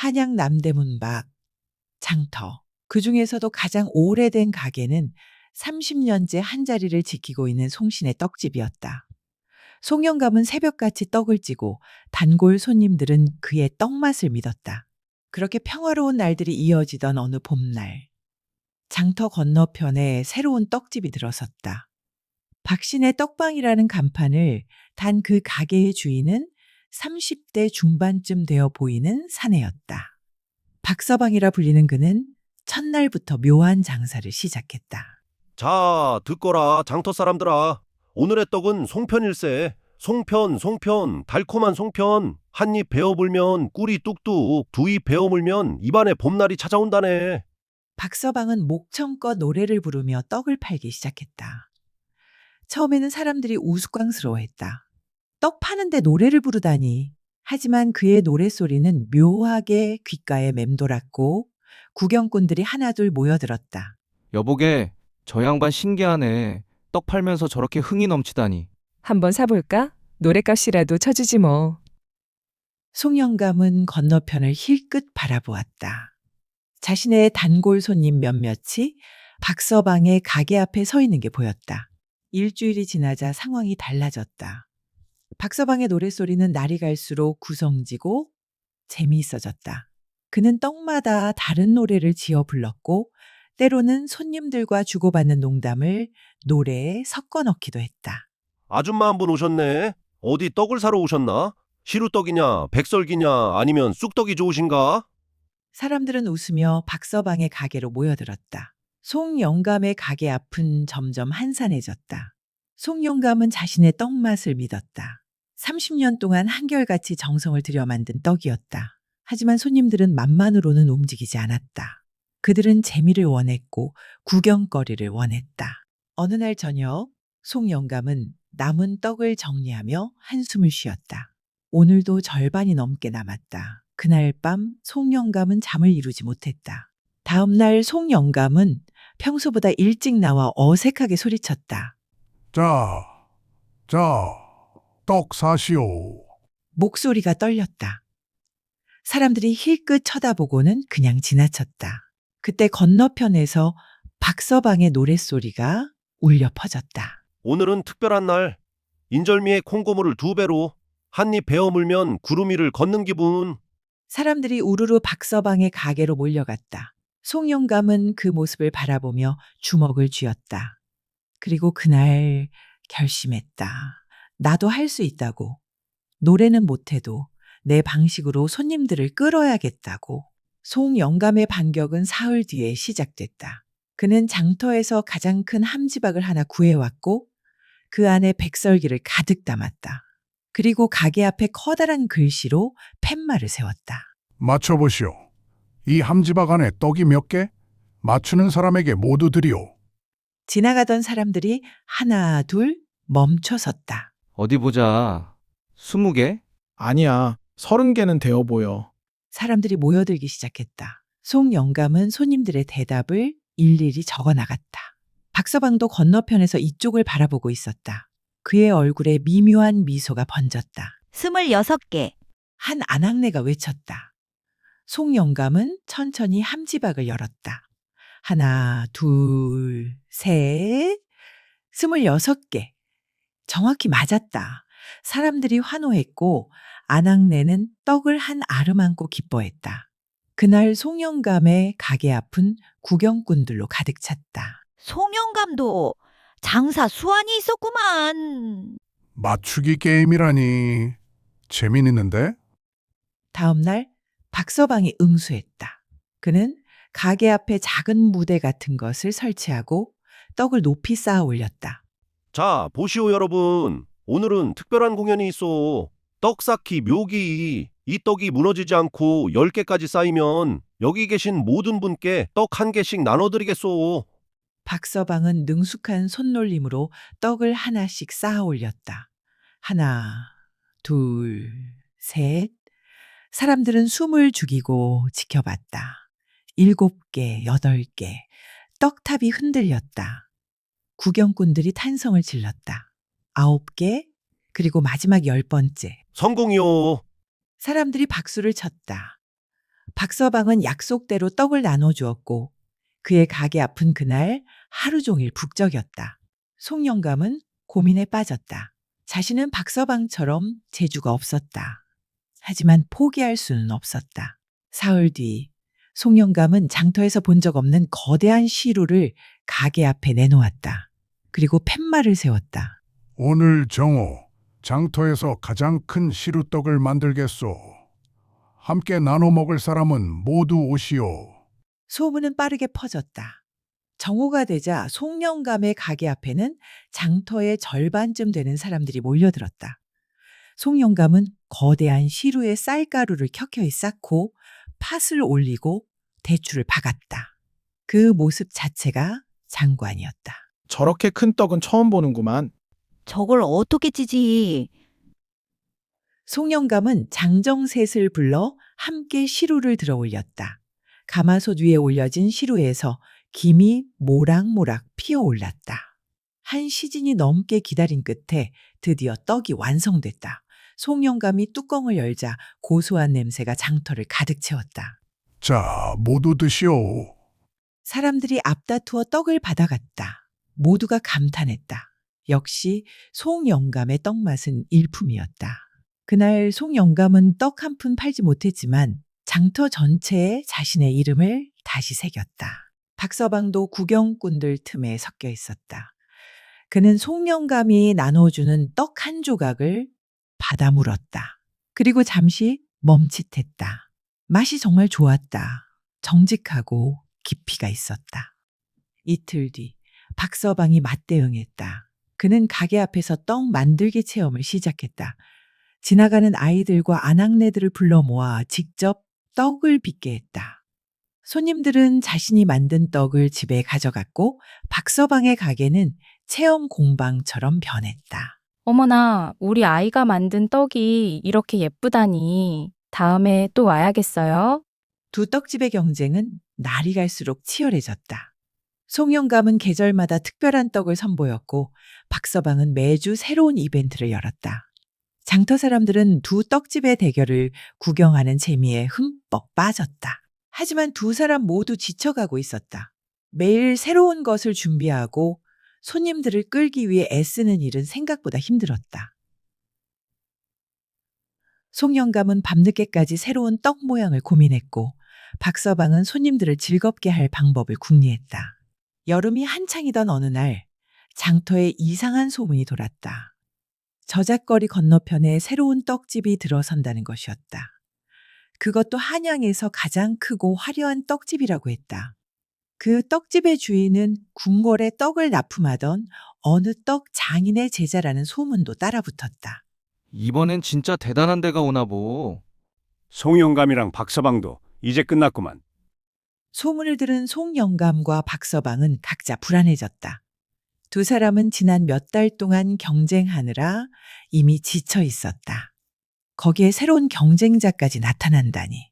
한양 남대문 밖, 장터. 그 중에서도 가장 오래된 가게는 30년째 한자리를 지키고 있는 송신의 떡집이었다. 송영감은 새벽같이 떡을 찌고 단골 손님들은 그의 떡맛을 믿었다. 그렇게 평화로운 날들이 이어지던 어느 봄날, 장터 건너편에 새로운 떡집이 들어섰다. 박신의 떡방이라는 간판을 단 그 가게의 주인은 30대 중반쯤 되어 보이는 사내였다. 박서방이라 불리는 그는 첫날부터 묘한 장사를 시작했다. 자, 듣거라, 장터 사람들아. 오늘의 떡은 송편일세. 송편, 달콤한 송편. 한 입 베어 물면 꿀이 뚝뚝, 두 입 베어 물면 입안에 봄날이 찾아온다네. 박서방은 목청껏 노래를 부르며 떡을 팔기 시작했다. 처음에는 사람들이 우스꽝스러워했다. 떡 파는데 노래를 부르다니. 하지만 그의 노랫소리는 묘하게 귓가에 맴돌았고 구경꾼들이 하나둘 모여들었다. 여보게, 저 양반 신기하네. 떡 팔면서 저렇게 흥이 넘치다니. 한번 사볼까? 노랫값이라도 쳐주지 뭐. 송영감은 건너편을 힐끗 바라보았다. 자신의 단골 손님 몇몇이 박서방의 가게 앞에 서 있는 게 보였다. 일주일이 지나자 상황이 달라졌다. 박서방의 노랫소리는 날이 갈수록 구성지고 재미있어졌다. 그는 떡마다 다른 노래를 지어 불렀고 때로는 손님들과 주고받는 농담을 노래에 섞어 넣기도 했다. 아줌마 한 분 오셨네. 어디 떡을 사러 오셨나? 시루떡이냐, 백설기냐, 아니면 쑥떡이 좋으신가? 사람들은 웃으며 박서방의 가게로 모여들었다. 송영감의 가게 앞은 점점 한산해졌다. 송영감은 자신의 떡맛을 믿었다. 30년 동안 한결같이 정성을 들여 만든 떡이었다. 하지만 손님들은 맛만으로는 움직이지 않았다. 그들은 재미를 원했고 구경거리를 원했다. 어느 날 저녁 송영감은 남은 떡을 정리하며 한숨을 쉬었다. 오늘도 절반이 넘게 남았다. 그날 밤 송영감은 잠을 이루지 못했다. 다음 날 송영감은 평소보다 일찍 나와 어색하게 소리쳤다. 자, 떡 사시오. 목소리가 떨렸다. 사람들이 힐끗 쳐다보고는 그냥 지나쳤다. 그때 건너편에서 박서방의 노랫소리가 울려 퍼졌다. 오늘은 특별한 날. 인절미에 콩고물을 2배로. 한 입 베어 물면 구름 위를 걷는 기분. 사람들이 우르르 박서방의 가게로 몰려갔다. 송영감은 그 모습을 바라보며 주먹을 쥐었다. 그리고 그날 결심했다. 나도 할 수 있다고. 노래는 못해도 내 방식으로 손님들을 끌어야겠다고. 송영감의 반격은 사흘 뒤에 시작됐다. 그는 장터에서 가장 큰 함지박을 하나 구해왔고 그 안에 백설기를 가득 담았다. 그리고 가게 앞에 커다란 글씨로 팻말을 세웠다. 맞춰보시오. 이 함지박 안에 떡이 몇 개? 맞추는 사람에게 모두 드리오. 지나가던 사람들이 하나 둘 멈춰섰다. 어디 보자. 20개? 아니야, 30개는 되어 보여. 사람들이 모여들기 시작했다. 송영감은 손님들의 대답을 일일이 적어 나갔다. 박서방도 건너편에서 이쪽을 바라보고 있었다. 그의 얼굴에 미묘한 미소가 번졌다. 26개. 한 아낙네가 외쳤다. 송영감은 천천히 함지박을 열었다. 하나, 둘, 셋, 26개. 정확히 맞았다. 사람들이 환호했고 아낙네는 떡을 한 알음 안고 기뻐했다. 그날 송영감의 가게 앞은 구경꾼들로 가득 찼다. 송영감도 장사 수완이 있었구만. 맞추기 게임이라니. 재미있는데? 다음 날 박서방이 응수했다. 그는 가게 앞에 작은 무대 같은 것을 설치하고 떡을 높이 쌓아 올렸다. 자, 보시오 여러분. 오늘은 특별한 공연이 있어. 떡 쌓기 묘기. 이 떡이 무너지지 않고 10개까지 쌓이면 여기 계신 모든 분께 떡 1개씩 나눠드리겠소. 박서방은 능숙한 손놀림으로 떡을 하나씩 쌓아 올렸다. 하나, 둘, 셋. 사람들은 숨을 죽이고 지켜봤다. 7개, 8개. 떡탑이 흔들렸다. 구경꾼들이 탄성을 질렀다. 9개, 그리고 마지막 10번째. 성공이요. 사람들이 박수를 쳤다. 박서방은 약속대로 떡을 나눠주었고 그의 가게 앞은 그날 하루 종일 북적였다. 송영감은 고민에 빠졌다. 자신은 박서방처럼 재주가 없었다. 하지만 포기할 수는 없었다. 사흘 뒤 송영감은 장터에서 본 적 없는 거대한 시루를 가게 앞에 내놓았다. 그리고 팻말을 세웠다. 오늘 정오 장터에서 가장 큰 시루떡을 만들겠소. 함께 나눠 먹을 사람은 모두 오시오. 소문은 빠르게 퍼졌다. 정오가 되자 송영감의 가게 앞에는 장터의 절반쯤 되는 사람들이 몰려들었다. 송영감은 거대한 시루에 쌀가루를 켜켜이 쌓고 팥을 올리고 대추를 박았다. 그 모습 자체가 장관이었다. 저렇게 큰 떡은 처음 보는구만. 저걸 어떻게 찌지? 송영감은 장정셋을 불러 함께 시루를 들어 올렸다. 가마솥 위에 올려진 시루에서 김이 모락모락 피어올랐다. 한 시즌이 넘게 기다린 끝에 드디어 떡이 완성됐다. 송영감이 뚜껑을 열자 고소한 냄새가 장터를 가득 채웠다. 자, 모두 드시오. 사람들이 앞다투어 떡을 받아갔다. 모두가 감탄했다. 역시 송영감의 떡맛은 일품이었다. 그날 송영감은 떡 한 푼 팔지 못했지만 장터 전체에 자신의 이름을 다시 새겼다. 박서방도 구경꾼들 틈에 섞여 있었다. 그는 송영감이 나눠주는 떡 한 조각을 받아 물었다. 그리고 잠시 멈칫했다. 맛이 정말 좋았다. 정직하고 깊이가 있었다. 이틀 뒤 박서방이 맞대응했다. 그는 가게 앞에서 떡 만들기 체험을 시작했다. 지나가는 아이들과 아낙네들을 불러 모아 직접 떡을 빚게 했다. 손님들은 자신이 만든 떡을 집에 가져갔고 박서방의 가게는 체험 공방처럼 변했다. 어머나, 우리 아이가 만든 떡이 이렇게 예쁘다니. 다음에 또 와야겠어요. 두 떡집의 경쟁은 날이 갈수록 치열해졌다. 송영감은 계절마다 특별한 떡을 선보였고 박서방은 매주 새로운 이벤트를 열었다. 장터 사람들은 두 떡집의 대결을 구경하는 재미에 흠뻑 빠졌다. 하지만 두 사람 모두 지쳐가고 있었다. 매일 새로운 것을 준비하고 손님들을 끌기 위해 애쓰는 일은 생각보다 힘들었다. 송영감은 밤늦게까지 새로운 떡 모양을 고민했고 박서방은 손님들을 즐겁게 할 방법을 궁리했다. 여름이 한창이던 어느 날 장터에 이상한 소문이 돌았다. 저작거리 건너편에 새로운 떡집이 들어선다는 것이었다. 그것도 한양에서 가장 크고 화려한 떡집이라고 했다. 그 떡집의 주인은 궁궐에 떡을 납품하던 어느 떡 장인의 제자라는 소문도 따라붙었다. 이번엔 진짜 대단한 데가 오나 보. 송영감이랑 박서방도 이제 끝났구만. 소문을 들은 송영감과 박서방은 각자 불안해졌다. 두 사람은 지난 몇 달 동안 경쟁하느라 이미 지쳐 있었다. 거기에 새로운 경쟁자까지 나타난다니.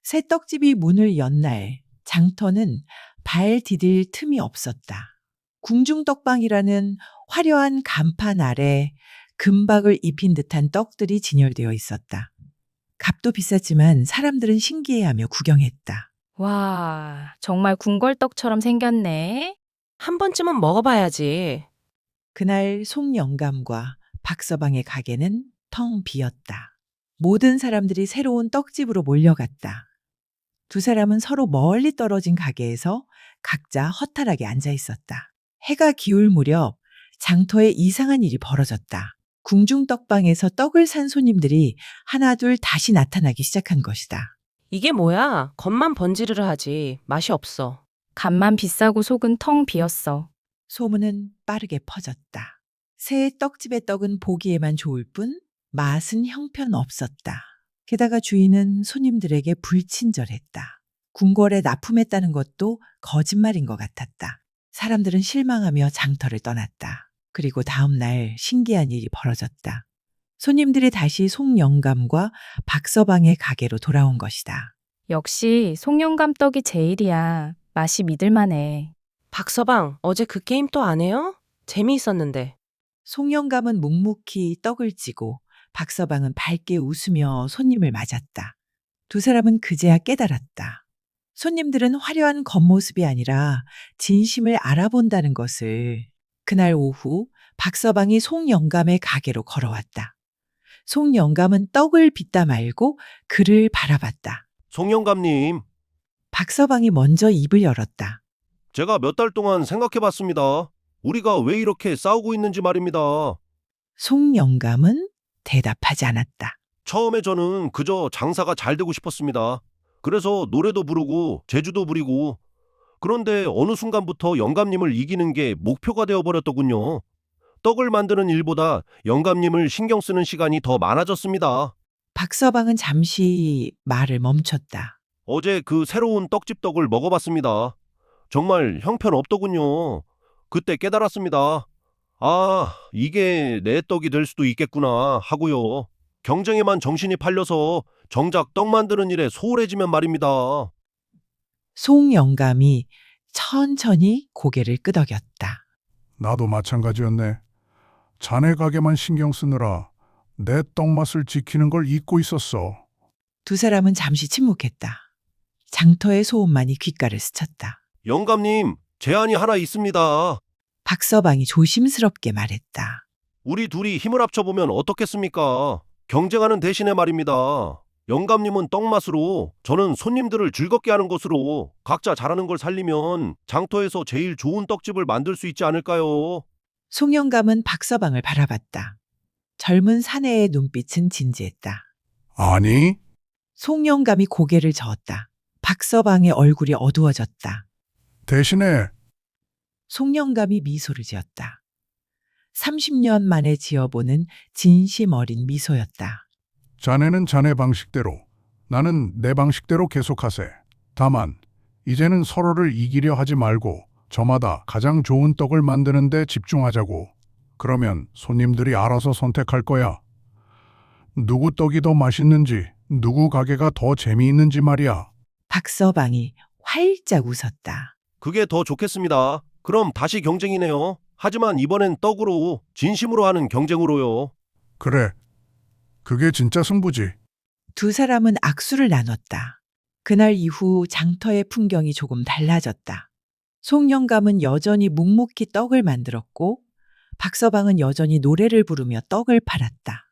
새 떡집이 문을 연 날 장터는 발 디딜 틈이 없었다. 궁중떡방이라는 화려한 간판 아래 금박을 입힌 듯한 떡들이 진열되어 있었다. 값도 비쌌지만 사람들은 신기해하며 구경했다. 와, 정말 궁궐떡처럼 생겼네. 한 번쯤은 먹어봐야지. 그날 송영감과 박서방의 가게는 텅 비었다. 모든 사람들이 새로운 떡집으로 몰려갔다. 두 사람은 서로 멀리 떨어진 가게에서 각자 허탈하게 앉아 있었다. 해가 기울 무렵 장터에 이상한 일이 벌어졌다. 궁중떡방에서 떡을 산 손님들이 하나둘 다시 나타나기 시작한 것이다. 이게 뭐야? 겉만 번지르르 하지. 맛이 없어. 값만 비싸고 속은 텅 비었어. 소문은 빠르게 퍼졌다. 새 떡집의 떡은 보기에만 좋을 뿐 맛은 형편없었다. 게다가 주인은 손님들에게 불친절했다. 궁궐에 납품했다는 것도 거짓말인 것 같았다. 사람들은 실망하며 장터를 떠났다. 그리고 다음 날 신기한 일이 벌어졌다. 손님들이 다시 송영감과 박서방의 가게로 돌아온 것이다. 역시 송영감 떡이 제일이야. 맛이 믿을만해. 박서방, 어제 그 게임 또 안 해요? 재미있었는데. 송영감은 묵묵히 떡을 찌고 박서방은 밝게 웃으며 손님을 맞았다. 두 사람은 그제야 깨달았다. 손님들은 화려한 겉모습이 아니라 진심을 알아본다는 것을. 그날 오후 박서방이 송영감의 가게로 걸어왔다. 송영감은 떡을 빚다 말고 그를 바라봤다. 송영감님, 박서방이 먼저 입을 열었다. 제가 몇 달 동안 생각해봤습니다. 우리가 왜 이렇게 싸우고 있는지 말입니다. 송영감은 대답하지 않았다. 처음에 저는 그저 장사가 잘 되고 싶었습니다. 그래서 노래도 부르고 재주도 부리고. 그런데 어느 순간부터 영감님을 이기는 게 목표가 되어버렸더군요. 떡을 만드는 일보다 영감님을 신경 쓰는 시간이 더 많아졌습니다. 박서방은 잠시 말을 멈췄다. 어제 그 새로운 떡집 떡을 먹어봤습니다. 정말 형편없더군요. 그때 깨달았습니다. 아, 이게 내 떡이 될 수도 있겠구나 하고요. 경쟁에만 정신이 팔려서 정작 떡 만드는 일에 소홀해지면 말입니다. 송영감이 천천히 고개를 끄덕였다. 나도 마찬가지였네. 자네 가게만 신경 쓰느라 내 떡맛을 지키는 걸 잊고 있었어. 두 사람은 잠시 침묵했다. 장터의 소음만이 귓가를 스쳤다. 영감님, 제안이 하나 있습니다. 박서방이 조심스럽게 말했다. 우리 둘이 힘을 합쳐보면 어떻겠습니까? 경쟁하는 대신에 말입니다. 영감님은 떡맛으로, 저는 손님들을 즐겁게 하는 것으로 각자 잘하는 걸 살리면 장터에서 제일 좋은 떡집을 만들 수 있지 않을까요? 송영감은 박서방을 바라봤다. 젊은 사내의 눈빛은 진지했다. 아니, 송영감이 고개를 저었다. 박서방의 얼굴이 어두워졌다. 대신에 송영감이 미소를 지었다. 30년 만에 지어보는 진심 어린 미소였다. 자네는 자네 방식대로, 나는 내 방식대로 계속하세. 다만 이제는 서로를 이기려 하지 말고 저마다 가장 좋은 떡을 만드는 데 집중하자고. 그러면 손님들이 알아서 선택할 거야. 누구 떡이 더 맛있는지, 누구 가게가 더 재미있는지 말이야. 박서방이 활짝 웃었다. 그게 더 좋겠습니다. 그럼 다시 경쟁이네요. 하지만 이번엔 떡으로, 진심으로 하는 경쟁으로요. 그래, 그게 진짜 승부지. 두 사람은 악수를 나눴다. 그날 이후 장터의 풍경이 조금 달라졌다. 송영감은 여전히 묵묵히 떡을 만들었고 박서방은 여전히 노래를 부르며 떡을 팔았다.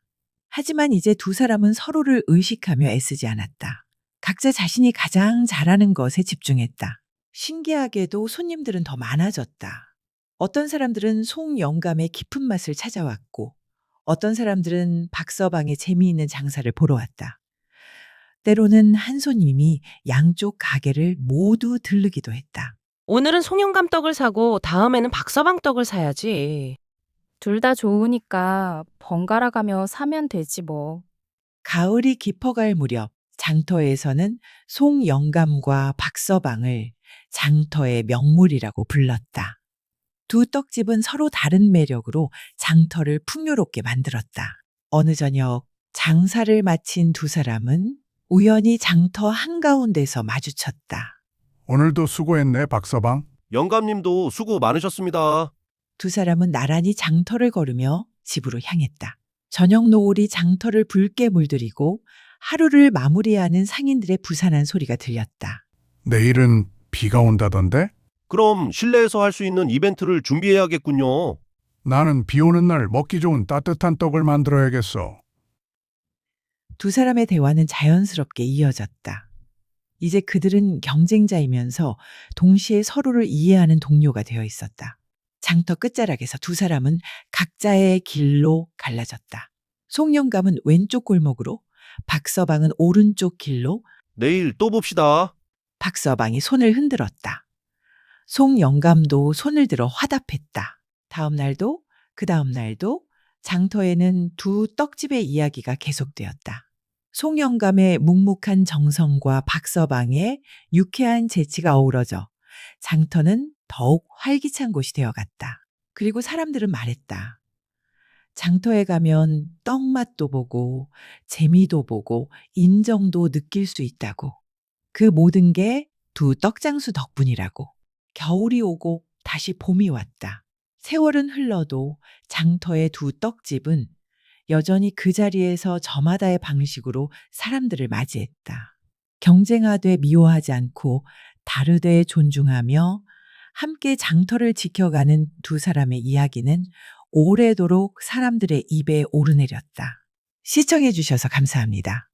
하지만 이제 두 사람은 서로를 의식하며 애쓰지 않았다. 각자 자신이 가장 잘하는 것에 집중했다. 신기하게도 손님들은 더 많아졌다. 어떤 사람들은 송영감의 깊은 맛을 찾아왔고 어떤 사람들은 박서방의 재미있는 장사를 보러 왔다. 때로는 한 손님이 양쪽 가게를 모두 들르기도 했다. 오늘은 송영감 떡을 사고 다음에는 박서방 떡을 사야지. 둘 다 좋으니까 번갈아 가며 사면 되지 뭐. 가을이 깊어갈 무렵 장터에서는 송영감과 박서방을 장터의 명물이라고 불렀다. 두 떡집은 서로 다른 매력으로 장터를 풍요롭게 만들었다. 어느 저녁 장사를 마친 두 사람은 우연히 장터 한가운데서 마주쳤다. 오늘도 수고했네, 박서방. 영감님도 수고 많으셨습니다. 두 사람은 나란히 장터를 걸으며 집으로 향했다. 저녁 노을이 장터를 붉게 물들이고 하루를 마무리하는 상인들의 부산한 소리가 들렸다. 내일은 비가 온다던데? 그럼 실내에서 할 수 있는 이벤트를 준비해야겠군요. 나는 비 오는 날 먹기 좋은 따뜻한 떡을 만들어야겠어. 두 사람의 대화는 자연스럽게 이어졌다. 이제 그들은 경쟁자이면서 동시에 서로를 이해하는 동료가 되어 있었다. 장터 끝자락에서 두 사람은 각자의 길로 갈라졌다. 송영감은 왼쪽 골목으로, 박서방은 오른쪽 길로. 내일 또 봅시다. 박서방이 손을 흔들었다. 송영감도 손을 들어 화답했다. 다음 날도 그 다음 날도 장터에는 두 떡집의 이야기가 계속되었다. 송영감의 묵묵한 정성과 박서방의 유쾌한 재치가 어우러져 장터는 더욱 활기찬 곳이 되어갔다. 그리고 사람들은 말했다. 장터에 가면 떡맛도 보고 재미도 보고 인정도 느낄 수 있다고. 그 모든 게 두 떡장수 덕분이라고. 겨울이 오고 다시 봄이 왔다. 세월은 흘러도 장터의 두 떡집은 여전히 그 자리에서 저마다의 방식으로 사람들을 맞이했다. 경쟁하되 미워하지 않고 다르되 존중하며 함께 장터를 지켜가는 두 사람의 이야기는 오래도록 사람들의 입에 오르내렸다. 시청해 주셔서 감사합니다.